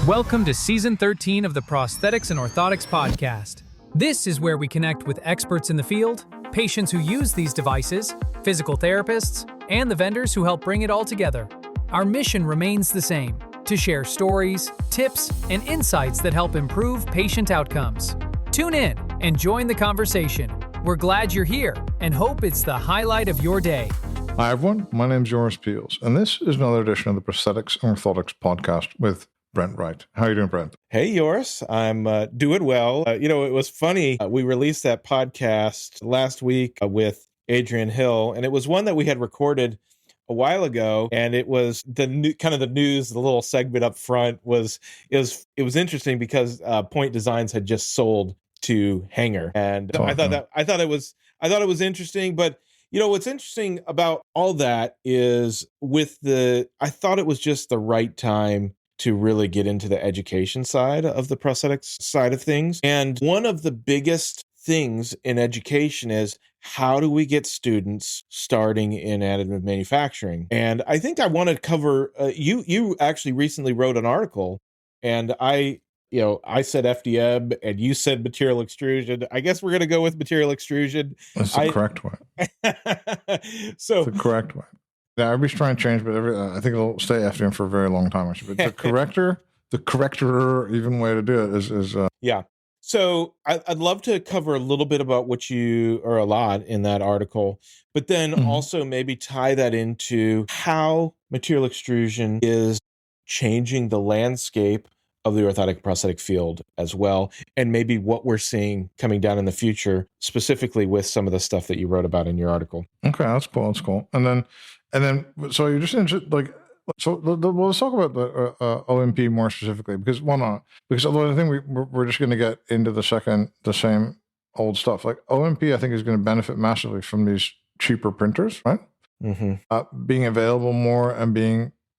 Welcome to Season 13 of the Prosthetics and Orthotics podcast. This is where we connect with experts in the field, patients who use these devices, physical therapists, and the vendors who help bring it all together. Our mission remains the same: to share stories, tips, and insights that help improve patient outcomes. Tune in and join the conversation. We're glad you're here and hope it's the highlight of your day. Hi everyone, my name's Joris Peels, and this is another edition of the Prosthetics and Orthotics podcast with Brent Wright. How are you doing, Brent? Hey, Joris. I'm doing well. It was funny. We released that podcast last week with Adrian Hill, and it was one that we had recorded a while ago, and it was the news. The little segment up front was interesting because Point Designs had just sold to Hanger, and I thought it was interesting. But what's interesting about all that is I thought it was just the right time to really get into the education side of the prosthetics side of things. And one of the biggest things in education is, how do we get students starting in additive manufacturing? And I think I want to cover, you actually recently wrote an article, and I said FDM and you said material extrusion. I guess we're going to go with material extrusion. That's the correct one. So the correct one. Yeah, I was trying to change, but I think it'll stay FDM for a very long time, actually. But the corrector, even way to do it is yeah. So I'd love to cover a little bit about or a lot in that article, but then also maybe tie that into how material extrusion is changing the landscape of the orthotic prosthetic field as well, and maybe what we're seeing coming down in the future, specifically with some of the stuff that you wrote about in your article. Okay, that's cool. And then, so you're just interested, let's talk about the OMP more specifically, because why not? Because although I think we're just going to get into the same old stuff. Like OMP, I think is going to benefit massively from these cheaper printers, right? Being available more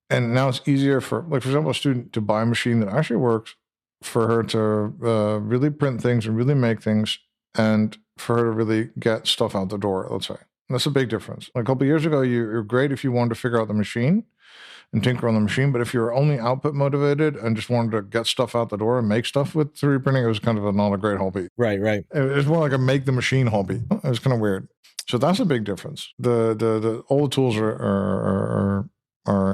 and now it's easier for example, a student to buy a machine that actually works, for her to really print things and really make things, and for her to really get stuff out the door, let's say. That's a big difference. A couple of years ago, you're great if you wanted to figure out the machine and tinker on the machine, but if you were only output motivated and just wanted to get stuff out the door and make stuff with 3D printing, it was kind of not a great hobby. Right. It was more like a make the machine hobby. It was kind of weird. So that's a big difference. The old tools are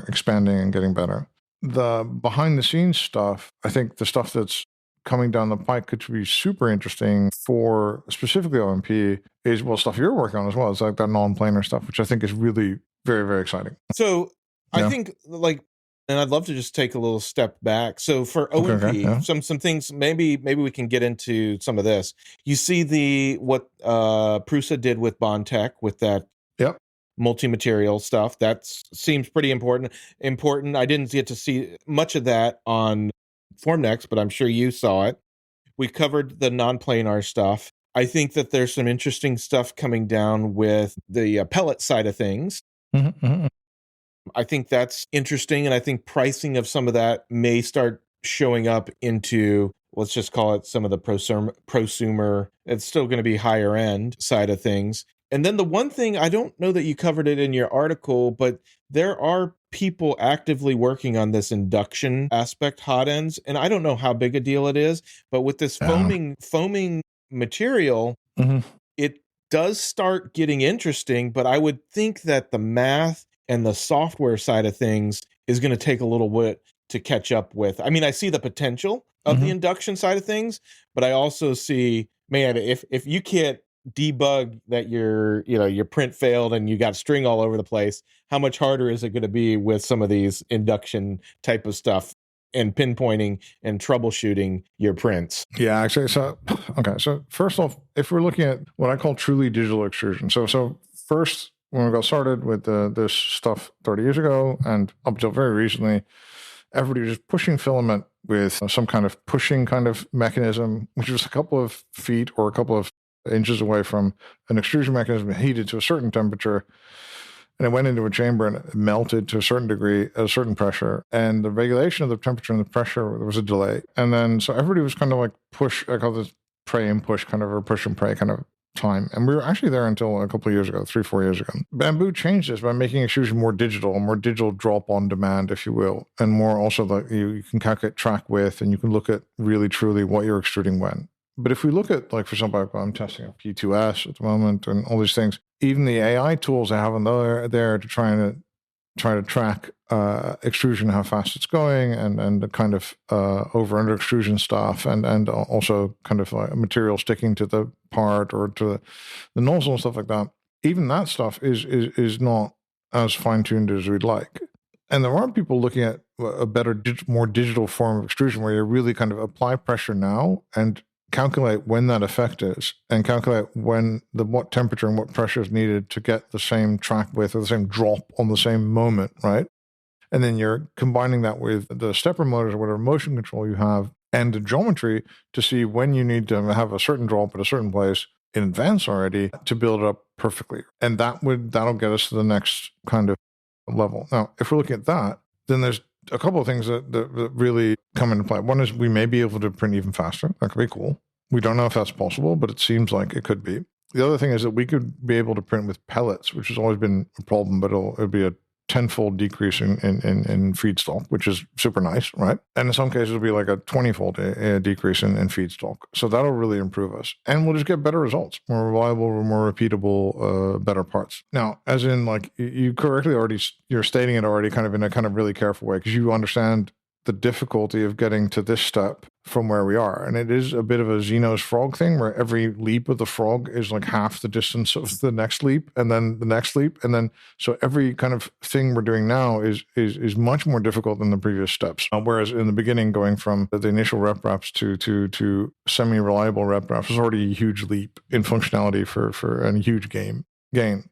expanding and getting better. The behind the scenes stuff, I think the stuff that's coming down the pike could be super interesting for specifically OMP is, stuff you're working on as well. It's like that nonplanar stuff, which I think is really very, very exciting. So I think and I'd love to just take a little step back. So for OMP, some things, maybe we can get into some of this. You see what Prusa did with Bondtech with that multimaterial stuff. That seems pretty important. I didn't get to see much of that on Formnext, but I'm sure you saw it. We covered the non-planar stuff. I think that there's some interesting stuff coming down with the pellet side of things. I think that's interesting, and I think pricing of some of that may start showing up into, let's just call it, some of the prosumer. It's still going to be higher end side of things. And then the one thing, I don't know that you covered it in your article, but there are people actively working on this induction aspect, hot ends. And I don't know how big a deal it is, but with this foaming material, it does start getting interesting. But I would think that the math and the software side of things is going to take a little bit to catch up with. I mean, I see the potential of the induction side of things, but I also see, man, if you can't debug that your print failed and you got string all over the place, how much harder is it going to be with some of these induction type of stuff and pinpointing and troubleshooting your prints? Yeah, actually. So first off, if we're looking at what I call truly digital extrusion, so first, when we got started with this stuff 30 years ago and up until very recently, everybody was just pushing filament with some kind of pushing kind of mechanism, which was a couple of feet or a couple of inches away from an extrusion mechanism, heated to a certain temperature, and it went into a chamber and it melted to a certain degree at a certain pressure. And the regulation of the temperature and the pressure, there was a delay. And then so everybody was kind of like push, I call this pray and push kind of, or push and pray kind of time. And we were actually there until a couple of years ago, 3-4 years ago. Bamboo changed this by making extrusion more digital drop on demand, if you will, and more also like you can calculate track width and you can look at really truly what you're extruding when. But if we look at, like, for example, I'm testing a P2S at the moment and all these things, even the AI tools I have in there to try to track extrusion, how fast it's going, and the kind of over under extrusion stuff, and also kind of like material sticking to the part or to the nozzle and stuff like that. Even that stuff is not as fine tuned as we'd like. And there are people looking at a better, more digital form of extrusion where you really kind of apply pressure now and calculate when that effect is, and calculate what temperature and what pressure is needed to get the same track width or the same drop on the same moment, right? And then you're combining that with the stepper motors or whatever motion control you have and the geometry to see when you need to have a certain drop at a certain place in advance already to build it up perfectly. And that'll get us to the next kind of level. Now, if we're looking at that, then there's a couple of things that really come into play. One is we may be able to print even faster. That could be cool. We don't know if that's possible, but it seems like it could be. The other thing is that we could be able to print with pellets, which has always been a problem, but it'll be a tenfold decrease in feedstock, which is super nice, right? And in some cases, it'll be like a 20-fold decrease in feedstock. So that'll really improve us. And we'll just get better results, more reliable, more repeatable, better parts. Now, as in, like, you correctly you're stating it already kind of in a kind of really careful way, because you understand the difficulty of getting to this step from where we are. And it is a bit of a Zeno's frog thing where every leap of the frog is like half the distance of the next leap and then the next leap. And then, so every kind of thing we're doing now is much more difficult than the previous steps. Whereas in the beginning, going from the initial rep wraps to semi-reliable rep wraps was already a huge leap in functionality and a huge gain. And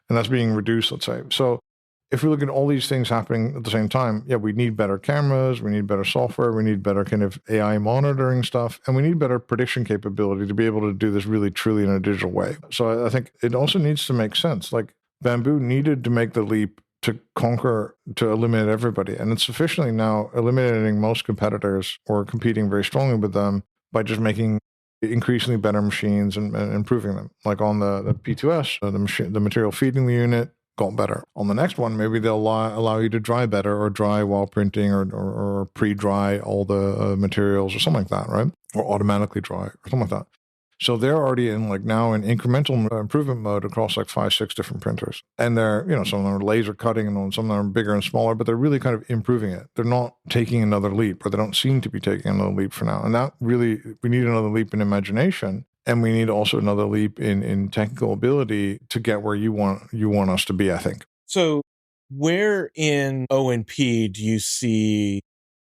that's being reduced, let's say. So if we look at all these things happening at the same time, yeah, we need better cameras, we need better software, we need better kind of AI monitoring stuff, and we need better prediction capability to be able to do this really truly in a digital way. So I think it also needs to make sense. Like, Bamboo needed to make the leap to eliminate everybody. And it's sufficiently now eliminating most competitors or competing very strongly with them by just making increasingly better machines and improving them. Like on the P2S, the material feeding the unit got better. On the next one, maybe they'll allow you to dry better, or dry while printing, or pre-dry all the materials or something like that, right? Or automatically dry or something like that. So they're already in incremental improvement mode across like 5-6 different printers. And they're, some of them are laser cutting and some of them are bigger and smaller, but they're really kind of improving it. They're not taking another leap, or they don't seem to be taking another leap for now. And that really, we need another leap in imagination. And we need also another leap in technical ability to get where you want us to be, I think. So where in O&P do you see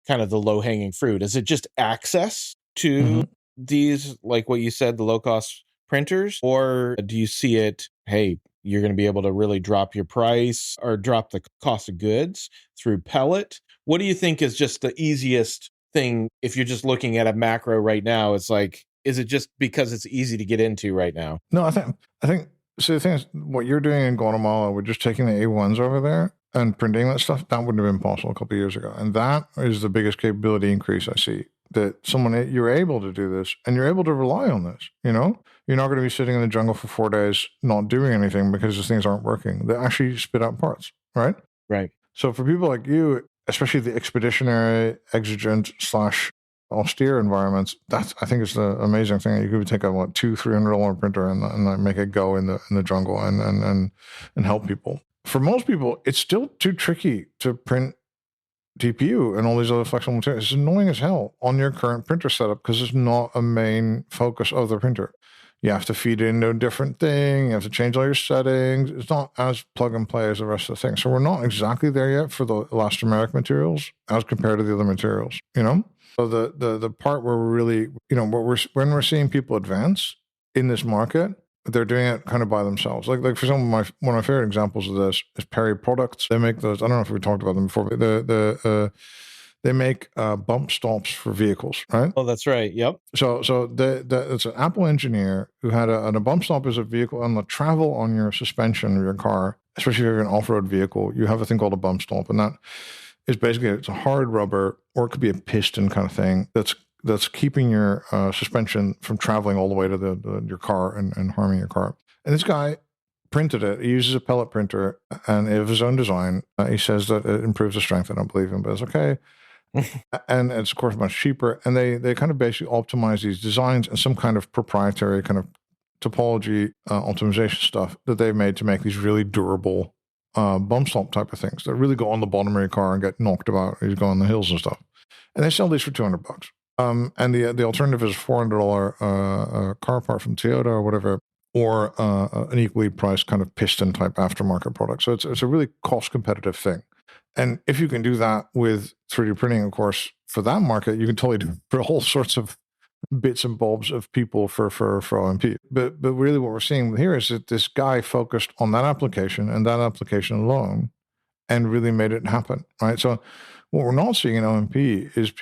kind of the low-hanging fruit? Is it just access to these, like what you said, the low-cost printers? Or do you see it, hey, you're going to be able to really drop your price or drop the cost of goods through pellet? What do you think is just the easiest thing if you're just looking at a macro right now? It's like, is it just because it's easy to get into right now? No, I think so. The thing is, what you're doing in Guatemala, we're just taking the A1s over there and printing that stuff. That wouldn't have been possible a couple of years ago. And that is the biggest capability increase I see. That you're able to do this and you're able to rely on this. You're not going to be sitting in the jungle for 4 days not doing anything because these things aren't working. They actually spit out parts, right? Right. So for people like you, especially the expeditionary, exigent / austere environments, I think it's the amazing thing. You could take a $200-300 printer and make it go in the jungle and help people. For most people, it's still too tricky to print DPU and all these other flexible materials. It's annoying as hell on your current printer setup because it's not a main focus of the printer. You have to feed it into a different thing. You have to change all your settings. It's not as plug and play as the rest of the thing. So we're not exactly there yet for the elastomeric materials as compared to the other materials, So the part where we're really, when we're seeing people advance in this market, they're doing it kind of by themselves. Like for example, one of my favorite examples of this is Perry Products. They make those. I don't know if we talked about them before. But they make bump stops for vehicles, right? Oh, that's right. Yep. So it's an Apple engineer who had a bump stop as a vehicle on the travel on your suspension of your car, especially if you have an off-road vehicle. You have a thing called a bump stop, and that is basically, it's a hard rubber, or it could be a piston kind of thing that's that's keeping your suspension from traveling all the way to your car and harming your car. And this guy printed it. He uses a pellet printer and of his own design. He says that it improves the strength. I don't believe him, but it's okay. And it's of course much cheaper. And they kind of basically optimize these designs and some kind of proprietary kind of topology optimization stuff that they've made to make these really durable bump stop type of things that really go on the bottom of your car and get knocked about as you go on the hills and stuff. And they sell these for $200. And the alternative is a $400 car part from Toyota or whatever, or an equally priced kind of piston type aftermarket product. So it's a really cost competitive thing. And if you can do that with 3D printing, of course, for that market, you can totally do for all sorts of bits and bobs of people for OMP. But really what we're seeing here is that this guy focused on that application and that application alone and really made it happen, right? So what we're not seeing in OMP is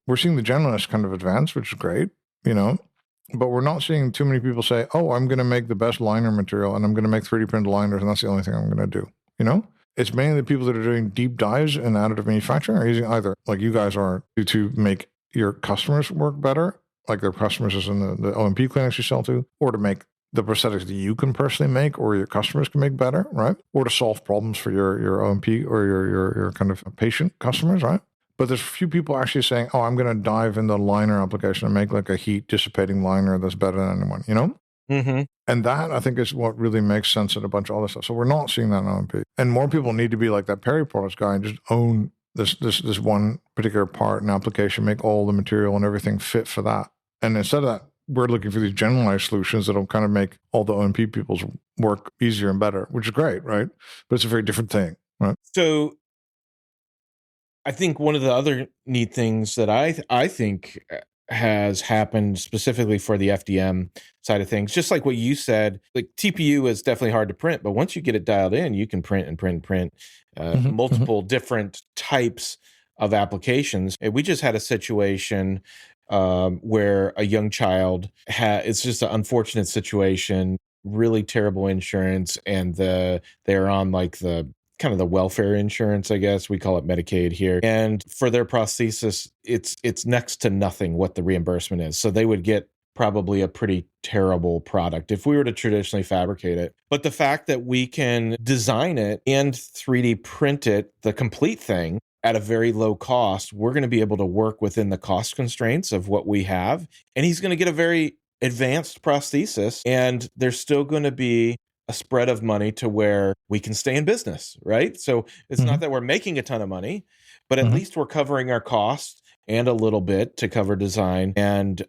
we're seeing the generalists kind of advance, which is great, but we're not seeing too many people say, oh, I'm going to make the best liner material and I'm going to make 3D printed liners and that's the only thing I'm going to do, It's mainly the people that are doing deep dives in additive manufacturing are using either, like you guys are, to make your customers work better, like their customers is in the OMP clinics you sell to, or to make the prosthetics that you can personally make or your customers can make better, right? Or to solve problems for your OMP or your kind of patient customers, right? But there's a few people actually saying, oh, I'm going to dive into the liner application and make like a heat dissipating liner that's better than anyone, Mm-hmm. And that, I think, is what really makes sense in a bunch of other stuff. So we're not seeing that in OMP. And more people need to be like that Perry Products guy and just own this one particular part and application, make all the material and everything fit for that. And instead of that, we're looking for these generalized solutions that'll kind of make all the OMP people's work easier and better, which is great, right? But it's a very different thing, right? So I think one of the other neat things that I think has happened specifically for the FDM side of things, just like what you said, like TPU is definitely hard to print, but once you get it dialed in, you can print and print and print multiple different types of applications. And we just had a situation where a young child it's just an unfortunate situation, really terrible insurance, and they're on like the kind of the welfare insurance, I guess we call it Medicaid here. And for their prosthesis, it's next to nothing what the reimbursement is. So they would get probably a pretty terrible product if we were to traditionally fabricate it. But the fact that we can design it and 3D print it, the complete thing, at a very low cost, we're going to be able to work within the cost constraints of what we have. And he's going to get a very advanced prosthesis, and there's still going to be a spread of money to where we can stay in business, right? So it's not that we're making a ton of money, but at least we're covering our costs and a little bit to cover design. And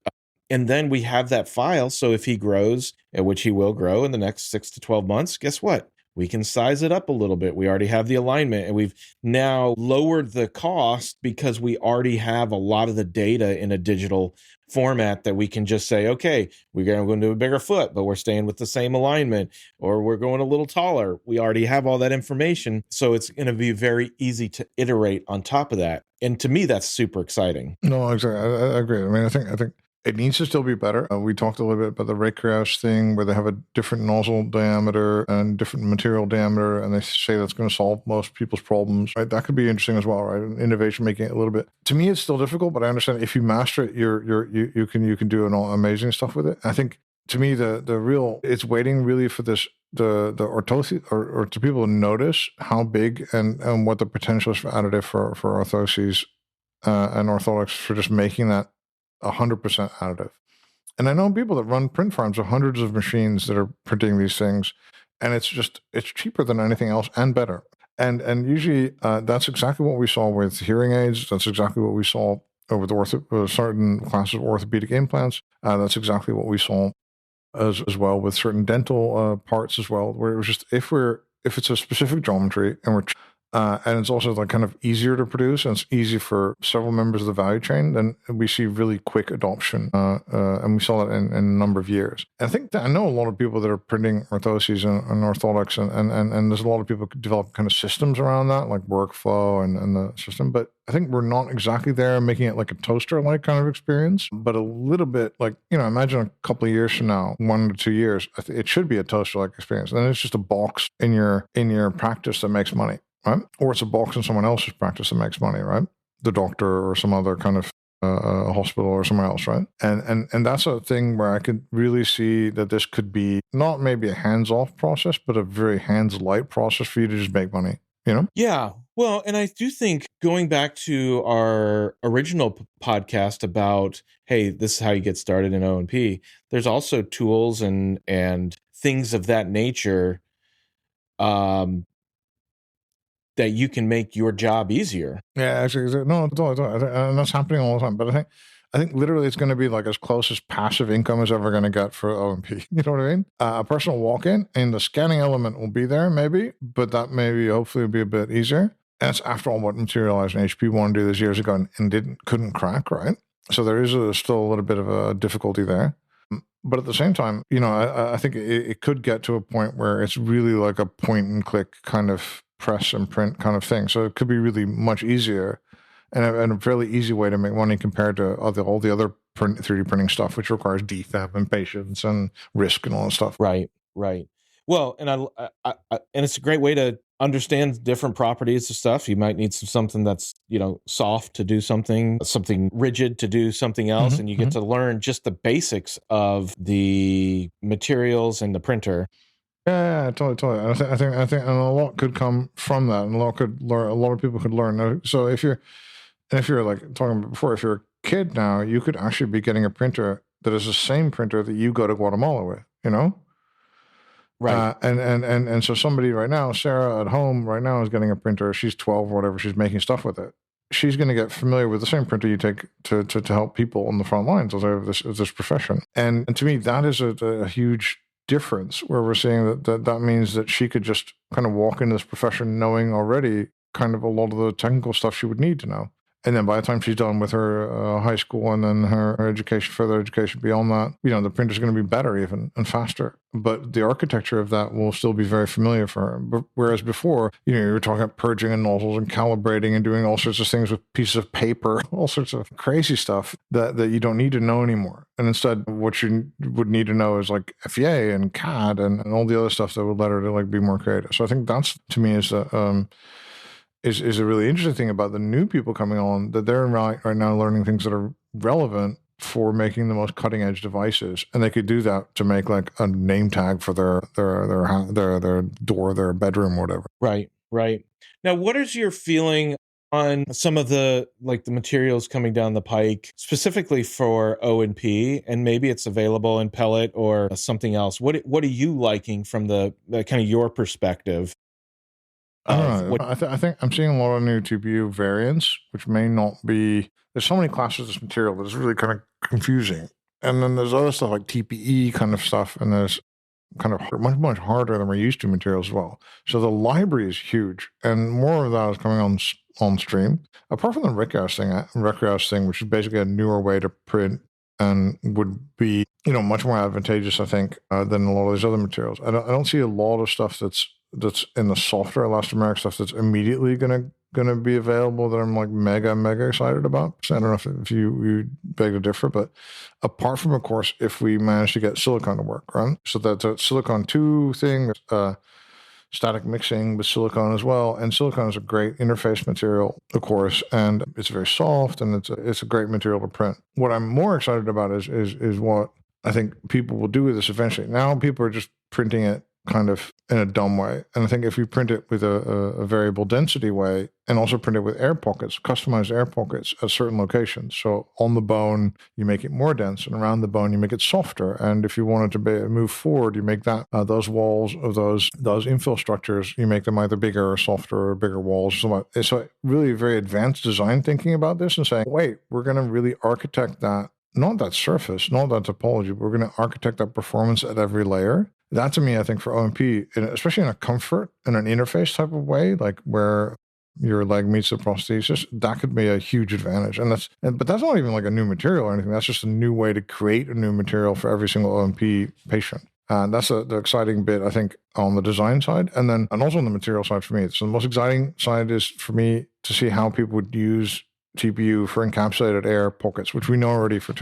then we have that file. So if he grows, which he will grow in the next 6 to 12 months, guess what? We can size it up a little bit. We already have the alignment, and we've now lowered the cost because we already have a lot of the data in a digital format that we can just say, okay, we're going to go into a bigger foot, but we're staying with the same alignment, or we're going a little taller. We already have all that information. So it's going to be very easy to iterate on top of that. And to me, that's super exciting. No, exactly. I agree. I mean, I think it needs to still be better. We talked a little bit about the Raycraft thing where they have a different nozzle diameter and different material diameter, and they say that's going to solve most people's problems, right? That could be interesting as well, right? Innovation, making it a little bit. To me, it's still difficult, but I understand if you master it, you can do amazing stuff with it. I think to me, the real, it's waiting really for this, the orthoses or to people to notice how big and what the potential is for additive for orthoses and orthotics for just making that 100% additive. And I know people that run print farms of hundreds of machines that are printing these things, and it's cheaper than anything else and better. And usually that's exactly what we saw with hearing aids. That's exactly what we saw with certain classes of orthopedic implants. That's exactly what we saw as well with certain dental parts as well, where it was just if it's a specific geometry and it's also like kind of easier to produce and it's easy for several members of the value chain, then we see really quick adoption. And we saw that in a number of years. And I think that I know a lot of people that are printing orthoses and orthotics and there's a lot of people who develop kind of systems around that, like workflow and the system. But I think we're not exactly there making it like a toaster-like kind of experience, but a little bit like, imagine a couple of years from now, 1 to 2 years, it should be a toaster-like experience. And then it's just a box in your practice that makes money. Right? Or it's a box in someone else's practice that makes money, right? The doctor or some other kind of a hospital or somewhere else, right? And that's a thing where I could really see that this could be not maybe a hands-off process, but a very hands-light process for you to just make money, you know? Yeah. Well, and I do think going back to our original podcast about, hey, this is how you get started in O&P, there's also tools and things of that nature that you can make your job easier. Yeah, actually, no, and that's happening all the time. But I think literally it's going to be like as close as passive income is ever going to get for O&P. You know what I mean? A personal walk-in and the scanning element will be there, maybe, but that maybe hopefully will be a bit easier. And it's after all what Materialize and HP wanted to do this years ago and couldn't crack, right? So there is still a little bit of a difficulty there. But at the same time, you know, I think it could get to a point where it's really like a point and click kind of press and print kind of thing. So it could be really much easier and a fairly easy way to make money compared to all the other 3D printing stuff, which requires DFAB and patience and risk and all that stuff. Right. Well, and I and it's a great way to understand different properties of stuff. You might need something that's, you know, soft to do something rigid to do something else, and you get to learn just the basics of the materials and the printer. Yeah, totally. I think, and a lot could come from that, and a lot of people could learn. So if you're like talking about before, if you're a kid now, you could actually be getting a printer that is the same printer that you go to Guatemala with, you know? Right. And so somebody right now, Sarah at home right now is getting a printer. She's 12 or whatever. She's making stuff with it. She's going to get familiar with the same printer you take to help people on the front lines of this profession. And to me, that is a huge difference where we're seeing that means that she could just kind of walk into this profession knowing already kind of a lot of the technical stuff she would need to know. And then by the time she's done with her high school and then her education, further education beyond that, you know, the printer's going to be better even and faster. But the architecture of that will still be very familiar for her. But whereas before, you know, you were talking about purging and nozzles and calibrating and doing all sorts of things with pieces of paper, all sorts of crazy stuff that you don't need to know anymore. And instead, what you would need to know is like FEA and CAD and all the other stuff that would let her to like be more creative. So I think that's, to me, is is a really interesting thing about the new people coming on, that they're right now learning things that are relevant for making the most cutting edge devices, and they could do that to make like a name tag for their door, their bedroom, whatever. Right. Now, what is your feeling on some of the materials coming down the pike, specifically for O&P, and maybe it's available in pellet or something else? What are you liking from the kind of your perspective? I don't know. I think I'm seeing a lot of new TPU variants, which may not be. There's so many classes of this material that is really kind of confusing. And then there's other stuff like TPE kind of stuff, and there's kind of much harder than we're used to materials as well. So the library is huge, and more of that is coming on stream. Apart from the Recreos thing, which is basically a newer way to print and would be, you know, much more advantageous, I think, than a lot of these other materials. I don't see a lot of stuff that's in the softer elastomeric stuff that's immediately gonna be available that I'm like mega excited about. So I don't know if you beg to differ, but apart from, of course, if we manage to get silicon to work, right? So that's a silicon 2 thing, static mixing with silicon as well. And silicon is a great interface material, of course, and it's very soft and it's a great material to print. What I'm more excited about is what I think people will do with this eventually. Now people are just printing it kind of in a dumb way. And I think if you print it with a variable density way and also print it with air pockets, customized air pockets at certain locations. So on the bone, you make it more dense, and around the bone, you make it softer. And if you want it to move forward, you make that those walls of those infill structures, you make them either bigger or softer or bigger walls. So really very advanced design thinking about this and saying, wait, we're going to really architect that, not that surface, not that topology, but we're going to architect that performance at every layer. That, to me, I think for O&P, especially in a comfort and an interface type of way, like where your leg meets the prosthesis, that could be a huge advantage. But that's not even like a new material or anything. That's just a new way to create a new material for every single O&P patient. And that's the exciting bit, I think, on the design side, and also on the material side for me. So the most exciting side is for me to see how people would use TPU for encapsulated air pockets, which we know already for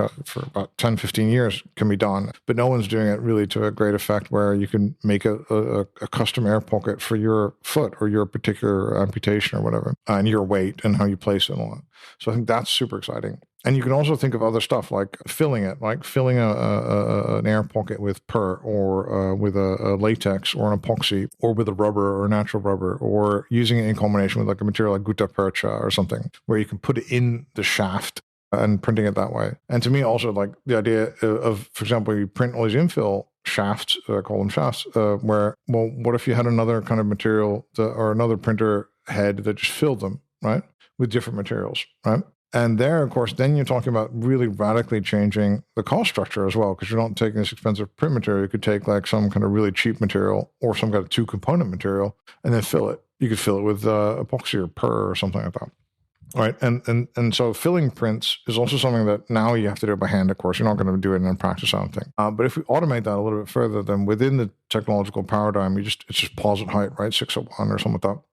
about 10, 15 years can be done, but no one's doing it really to a great effect where you can make a custom air pocket for your foot or your particular amputation or whatever, and your weight and how you place it and all that. So I think that's super exciting. And you can also think of other stuff like filling it, like filling an air pocket with PER or with a latex or an epoxy or with a rubber or natural rubber, or using it in combination with like a material like gutta percha or something, where you can put it in the shaft and printing it that way. And to me, also like the idea of, for example, you print all these infill shafts, call them shafts, where, well, what if you had another kind of material or another printer head that just filled them, right, with different materials, right? And there, of course, then you're talking about really radically changing the cost structure as well, because you're not taking this expensive print material. You could take like some kind of really cheap material or some kind of 2-component material and then fill it. You could fill it with epoxy or PER or something like that. Right. And so filling prints is also something that now you have to do by hand, of course. You're not going to do it in practice, I don't think. But if we automate that a little bit further, then within the technological paradigm, it's just posit height, right? 601 or something like that.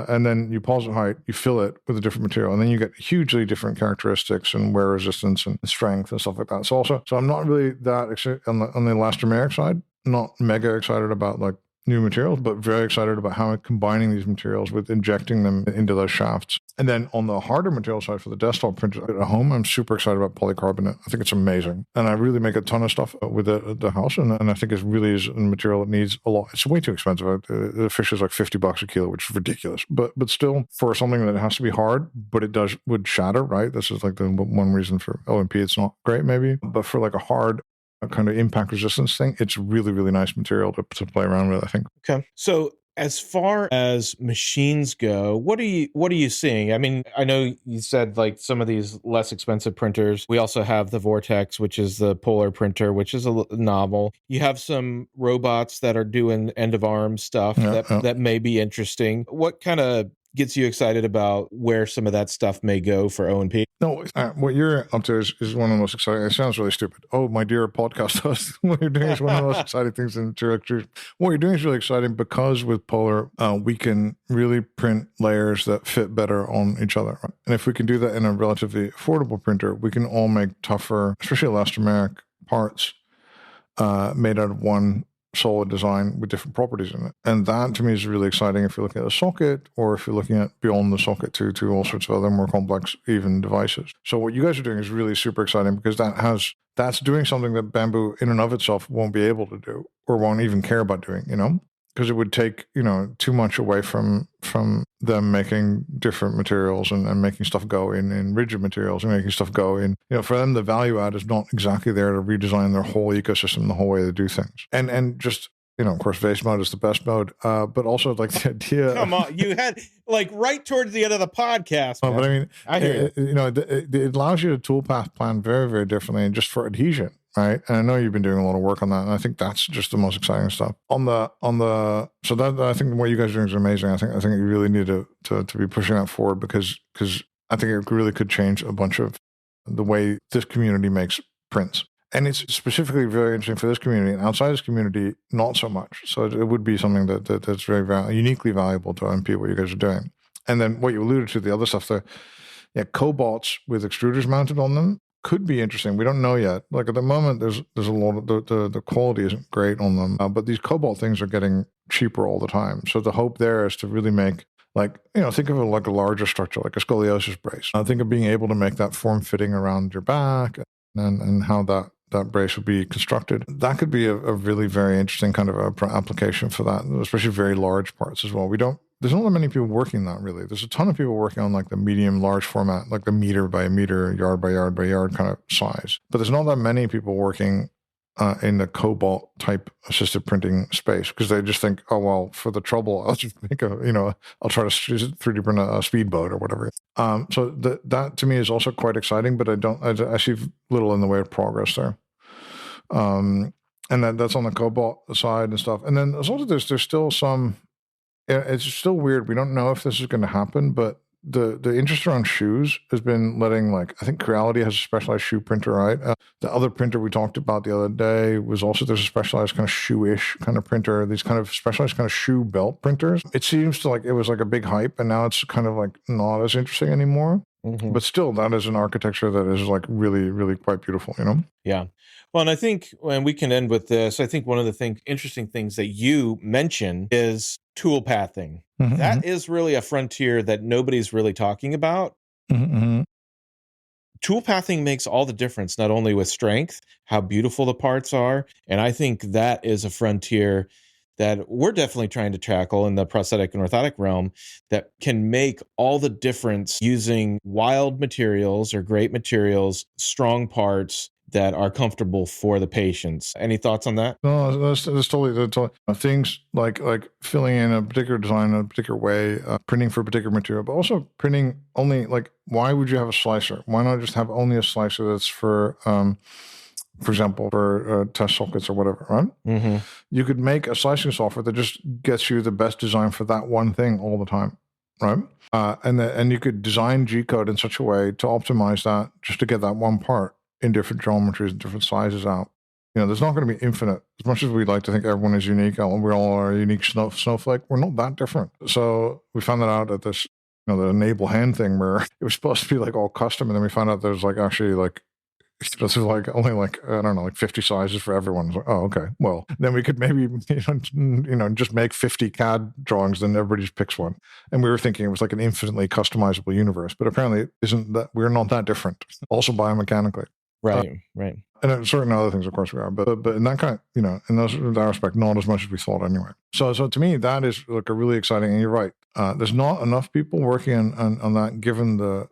And then you posit height, you fill it with a different material, and then you get hugely different characteristics and wear resistance and strength and stuff like that. So I'm not really that excited on the elastomeric side, not mega excited about like new materials, but very excited about how combining these materials with injecting them into those shafts. And then on the harder material side for the desktop printer at home, I'm super excited about polycarbonate. I think it's amazing. And I really make a ton of stuff with the house. And I think it really is a material that needs a lot. It's way too expensive. The fish is like $50 a kilo, which is ridiculous. But still, for something that has to be hard, but it would shatter, right? This is like the one reason for OMP. It's not great maybe, but for like a hard kind of impact resistance thing, it's really, really nice material to play around with, I think. Okay. So as far as machines go, what are you seeing? I mean, I know you said like some of these less expensive printers. We also have the Vortex, which is the polar printer, which is a novel. You have some robots that are doing end of arm stuff that may be interesting. What kind of gets you excited about where some of that stuff may go for O&P? No, what you're up to is one of the most exciting. It sounds really stupid. Oh, my dear podcast host, what you're doing is one of the most exciting things in Extrusion. What you're doing is really exciting because with Polar, we can really print layers that fit better on each other. Right? And if we can do that in a relatively affordable printer, we can all make tougher, especially elastomeric parts made out of one solid design with different properties in it. And that to me is really exciting if you're looking at a socket or if you're looking at beyond the socket to all sorts of other more complex even devices. So what you guys are doing is really super exciting because that's doing something that bamboo in and of itself won't be able to do or won't even care about doing, because it would take, too much away from them making different materials and making stuff go in rigid materials and making stuff go in, for them, the value add is not exactly there to redesign their whole ecosystem, the whole way they do things. And just, of course, vase mode is the best mode, but also like the idea. Come on, you had like right towards the end of the podcast. But I mean, I hear it allows you to toolpath plan very, very differently and just for adhesion. Right. And I know you've been doing a lot of work on that. And I think that's just the most exciting stuff so that I think what you guys are doing is amazing. I think you really need to be pushing that forward because I think it really could change a bunch of the way this community makes prints. And it's specifically very interesting for this community, and outside this community, not so much. So it would be something that's very uniquely valuable to OMP, what you guys are doing. And then what you alluded to, the other stuff there, cobots with extruders mounted on them could be interesting. We don't know yet. Like at the moment, there's a lot of the quality isn't great on them, but these cobalt things are getting cheaper all the time. So the hope there is to really make think of it like a larger structure, like a scoliosis brace. Think of being able to make that form fitting around your back and how that brace would be constructed. That could be a really very interesting kind of application for that, especially very large parts as well. There's not that many people working that really. There's a ton of people working on like the medium, large format, like the meter by meter, yard by yard by yard kind of size. But there's not that many people working in the cobalt type assisted printing space because they just think, oh, well, for the trouble, I'll just make I'll try to 3D print a speedboat or whatever. So that to me is also quite exciting, but I see little in the way of progress there. And that's on the cobalt side and stuff. And then there's still some. It's still weird. We don't know if this is going to happen, but the interest around shoes has been letting, I think Creality has a specialized shoe printer, right? The other printer we talked about the other day was also, there's a specialized kind of shoe-ish kind of printer, these kind of specialized kind of shoe belt printers. It seems to it was like a big hype, and now it's kind of not as interesting anymore. Mm-hmm. But still, that is an architecture that is really, really quite beautiful, Yeah. Well, and I think when we can end with this, I think one of the interesting things that you mentioned is toolpathing. Mm-hmm. That is really a frontier that nobody's really talking about. Mm-hmm. toolpathing makes all the difference, not only with strength, how beautiful the parts are. And I think that is a frontier that we're definitely trying to tackle in the prosthetic and orthotic realm that can make all the difference using wild materials or great materials, strong parts that are comfortable for the patients. Any thoughts on that? No, that's totally things like filling in a particular design in a particular way, printing for a particular material, but also printing only, like, why would you have a slicer? Why not just have only a slicer that's for example, for test sockets or whatever, right? Mm-hmm. You could make a slicing software that just gets you the best design for that one thing all the time, right? And you could design G-code in such a way to optimize that just to get that one part in different geometries and different sizes out. There's not going to be infinite. As much as we like to think everyone is unique, we all are a unique snowflake, we're not that different. So we found that out at this, the enable hand thing where it was supposed to be like all custom, and then we found out there's like actually like there's like only like, I don't know, like 50 sizes for everyone. Like, oh, okay. Well, then we could maybe just make 50 CAD drawings, then everybody just picks one. And we were thinking it was like an infinitely customizable universe, but apparently isn't that, we're not that different. Also biomechanically. Right. And certain other things, of course, we are, but in that kind of, in that respect, not as much as we thought anyway. So to me, that is like a really exciting, and you're right. There's not enough people working on that, given the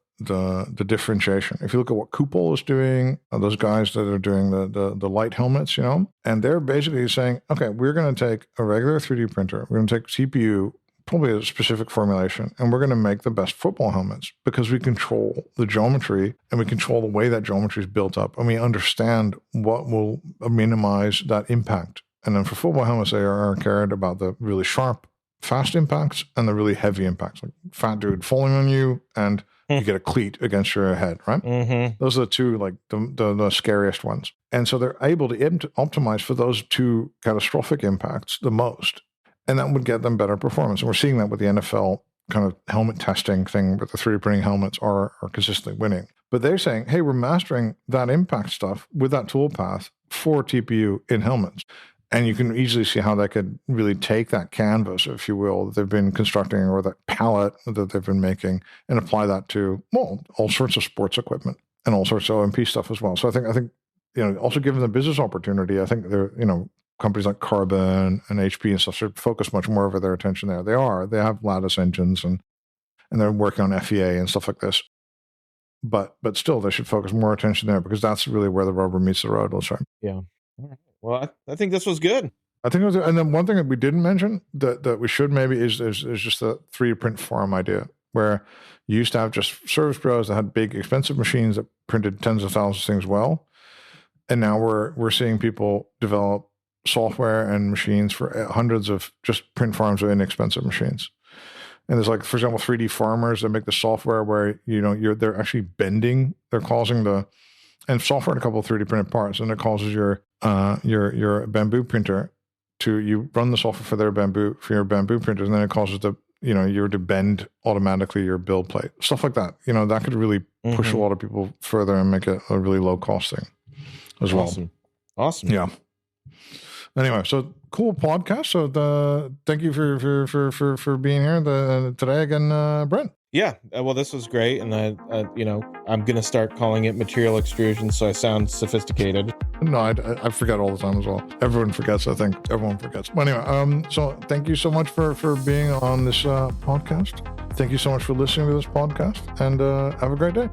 differentiation. If you look at what Kupol is doing, those guys that are doing the light helmets, and they're basically saying, okay, we're going to take a regular 3D printer, we're going to take CPU, probably a specific formulation, and we're going to make the best football helmets because we control the geometry and we control the way that geometry is built up, and we understand what will minimize that impact. And then for football helmets, they are cared about the really sharp, fast impacts and the really heavy impacts, like fat dude falling on you and you get a cleat against your head, right? Mm-hmm. Those are the two, like the scariest ones. And so they're able to optimize for those two catastrophic impacts the most. And that would get them better performance. And we're seeing that with the NFL kind of helmet testing thing, with the 3D printing helmets are consistently winning. But they're saying, hey, we're mastering that impact stuff with that toolpath for TPU in helmets. And you can easily see how that could really take that canvas, if you will, that they've been constructing, or that palette that they've been making, and apply that to, well, all sorts of sports equipment and all sorts of OMP stuff as well. So I think also given the business opportunity, I think they're, companies like Carbon and HP and stuff should focus much more of their attention there. They have Lattice engines and they're working on FEA and stuff like this. But still, they should focus more attention there, because that's really where the rubber meets the road. Let's say. Yeah. All right. Well, I think this was good. I think it was, and then one thing that we didn't mention that we should maybe is just the 3D print farm idea, where you used to have just service bureaus that had big, expensive machines that printed tens of thousands of things well, and now we're seeing people develop software and machines for hundreds of just print farms of inexpensive machines. And there's, like, for example, 3D farmers that make the software where they're actually bending, they're causing and software in a couple of 3D printed parts, and it causes your bamboo printer you run the software for your bamboo printers, and then it causes you to bend automatically your build plate, stuff like that. That could really push a lot of people further and make it a really low cost thing as well. Awesome. Yeah. Anyway, so cool podcast. So thank you for being here today again, Brent. Yeah, well, this was great, and I'm gonna start calling it material extrusion, so I sound sophisticated. No, I forget all the time as well. Everyone forgets. I think everyone forgets. But anyway, so thank you so much for being on this podcast. Thank you so much for listening to this podcast, and have a great day.